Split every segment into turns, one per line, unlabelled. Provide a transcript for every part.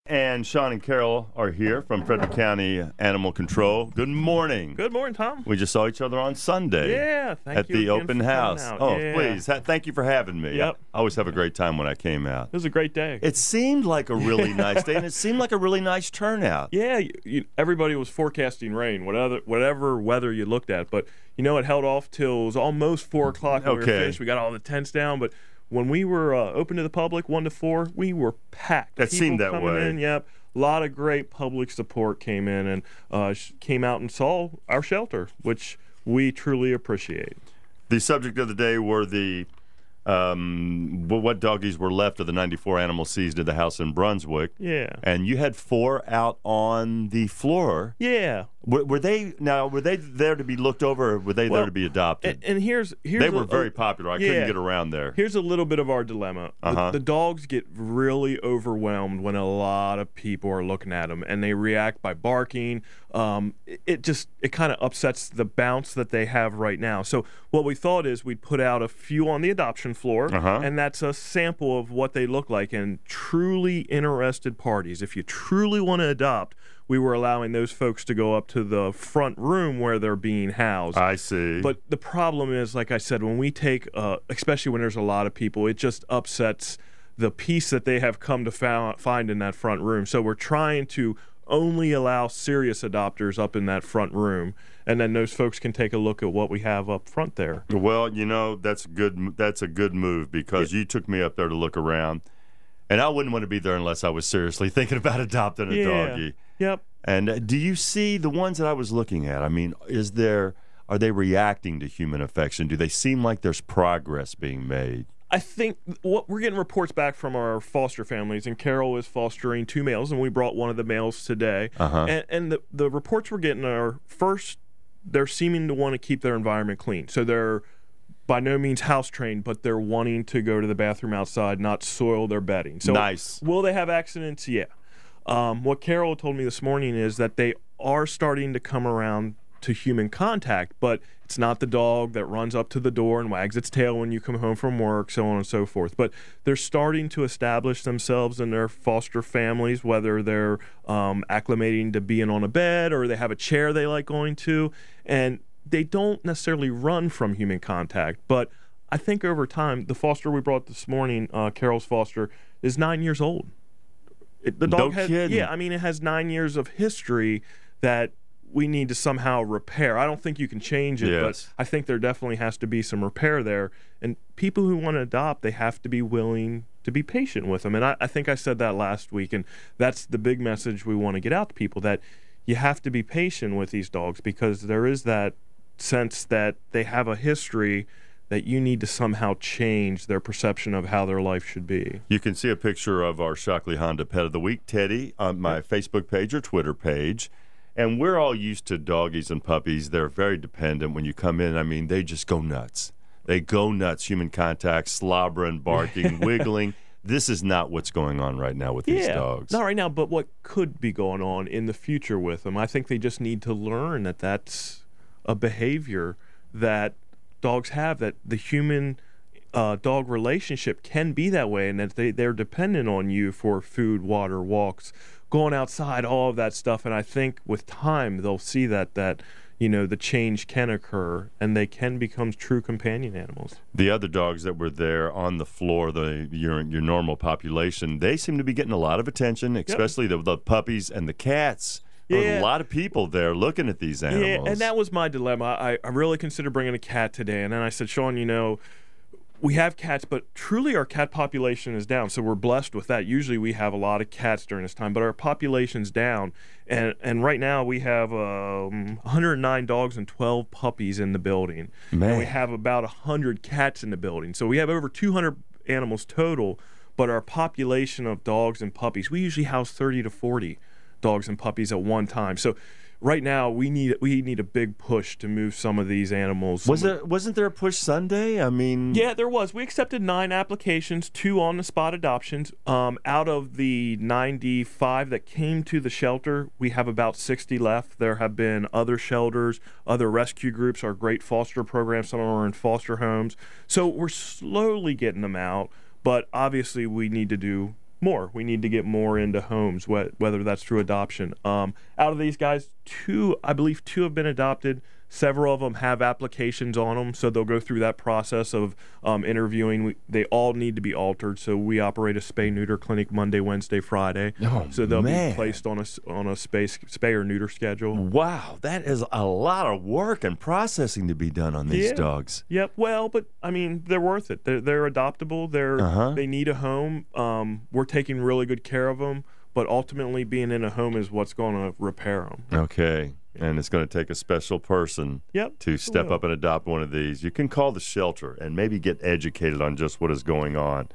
And Sean and Carol are here from Frederick County Animal Control. Good morning.
Good morning, Tom.
We just saw each other on Sunday.
Yeah, thank
at
you
the
again
open
for
house.
coming out.
Oh,
Yeah.
please. Thank you for having me.
Yep.
I always have a great time when I came out.
It was a great day.
It seemed like a really nice day, and it seemed like a really nice turnout.
Yeah, everybody was forecasting rain, whatever weather you looked at. But, it held off till it was almost 4 o'clock when we were finished. We got all the tents down, but when we were open to the public, 1 to 4, we were packed.
It seemed that way.
Yep. A lot of great public support came in and came out and saw our shelter, which we truly appreciate.
The subject of the day were what doggies were left of the 94 animals seized at the house in Brunswick.
Yeah.
And you had 4 out on the floor.
Yeah.
Were they there to be looked over, or were they there to be adopted?
And here's
they were very popular. I couldn't get around there.
Here's a little bit of our dilemma. The dogs get really overwhelmed when a lot of people are looking at them, and they react by barking. It kind of upsets the bounce that they have right now. So what we thought is we'd put out a few on the adoption floor, and that's a sample of what they look like. And truly interested parties, if you truly want to adopt, we were allowing those folks to go up to the front room where they're being housed.
I see.
But the problem is, like I said, when we take, especially when there's a lot of people, it just upsets the peace that they have come to find in that front room. So we're trying to only allow serious adopters up in that front room, and then those folks can take a look at what we have up front there.
Well, that's good. That's a good move, because you took me up there to look around, and I wouldn't want to be there unless I was seriously thinking about adopting a doggie.
Yep.
And do you see the ones that I was looking at? I mean, are they reacting to human affection? Do they seem like there's progress being made?
I think what we're getting reports back from our foster families, and Carol is fostering 2 males, and we brought one of the males today. And the reports we're getting are, first, they're seeming to want to keep their environment clean. So they're by no means house trained, but they're wanting to go to the bathroom outside, not soil their bedding. So
nice.
Will they have accidents? Yeah. What Carol told me this morning is that they are starting to come around to human contact, but it's not the dog that runs up to the door and wags its tail when you come home from work, so on and so forth. But they're starting to establish themselves in their foster families, whether they're acclimating to being on a bed or they have a chair they like going to, and they don't necessarily run from human contact. But I think over time, the foster we brought this morning, Carol's foster, is 9 years old. The dog it has 9 years of history that we need to somehow repair. I don't think you can change it, but I think there definitely has to be some repair there. And people who want to adopt, they have to be willing to be patient with them. And I think I said that last week, and that's the big message we want to get out to people, that you have to be patient with these dogs, because there is that sense that they have a history that you need to somehow change their perception of how their life should be.
You can see a picture of our Shockley Honda Pet of the Week, Teddy, on my Facebook page or Twitter page. And we're all used to doggies and puppies. They're very dependent. When you come in, I mean, they just go nuts. They go nuts. Human contact, slobbering, barking, wiggling. This is not what's going on right now with these dogs.
Not right now, but what could be going on in the future with them. I think they just need to learn that that's a behavior that dogs have, that the human dog relationship can be that way, and that they're dependent on you for food, water, walks, going outside, all of that stuff. And I think with time they'll see that the change can occur, and they can become true companion animals.
The other dogs that were there on the floor, your normal population, they seem to be getting a lot of attention, especially the puppies and the cats. There was a lot of people there looking at these animals.
Yeah, and that was my dilemma. I really considered bringing a cat today, and then I said, Sean, we have cats, but truly our cat population is down, so we're blessed with that. Usually we have a lot of cats during this time, but our population's down, and right now we have 109 dogs and 12 puppies in the building.
Man.
And we have about 100 cats in the building, so we have over 200 animals total, but our population of dogs and puppies, we usually house 30 to 40 dogs and puppies at one time. So right now we need a big push to move some of these animals.
Wasn't there a push Sunday? I mean,
yeah, there was. We accepted 9 applications, 2 on-the-spot adoptions. Out of the 95 that came to the shelter, we have about 60 left. There have been other shelters, other rescue groups, our great foster program. Some of them are in foster homes. So we're slowly getting them out, but obviously we need to do more. We need to get more into homes, whether that's through adoption. Out of these guys, I believe two have been adopted. Several of them have applications on them, so they'll go through that process of interviewing. They all need to be altered, so we operate a spay-neuter clinic Monday, Wednesday, Friday.
Oh,
so they'll
man.
be placed on a spay or neuter schedule.
Wow, that is a lot of work and processing to be done on these dogs.
Yep. Well, but I mean, they're worth it. They're adoptable. They need a home. We're taking really good care of them, but ultimately, being in a home is what's going to repair them.
Okay. And it's going to take a special person to step up and adopt one of these. You can call the shelter and maybe get educated on just what is going on.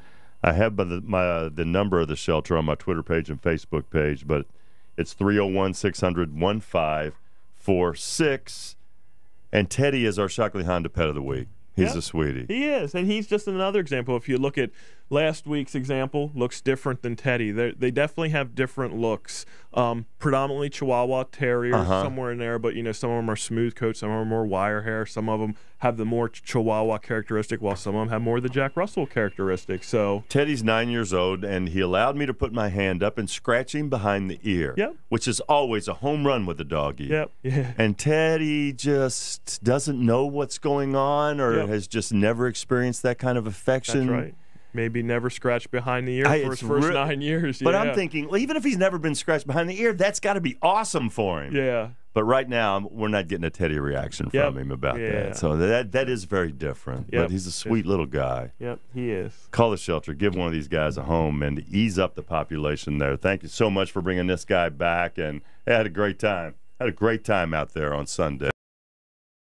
I have the number of the shelter on my Twitter page and Facebook page, but it's 301-600-1546. And Teddy is our Shockley Honda Pet of the Week. He's a sweetie.
He is, and he's just another example. If you look at last week's example, looks different than Teddy. They definitely have different looks. Predominantly Chihuahua Terriers, somewhere in there, but some of them are smooth coat, some of them are more wire hair, some of them have the more Chihuahua characteristic, while some of them have more of the Jack Russell characteristic. So
Teddy's 9 years old, and he allowed me to put my hand up and scratch him behind the ear, which is always a home run with a doggy. And Teddy just doesn't know what's going on, or has just never experienced that kind of affection.
That's right. Maybe never scratched behind the ear for his first 9 years.
But I'm thinking, well, even if he's never been scratched behind the ear, that's got to be awesome for him.
Yeah.
But right now, we're not getting a Teddy reaction from him about that. So that is very different. But he's a sweet little guy.
Yep, he is.
Call the shelter. Give one of these guys a home and ease up the population there. Thank you so much for bringing this guy back. And I had a great time. Had a great time out there on Sunday.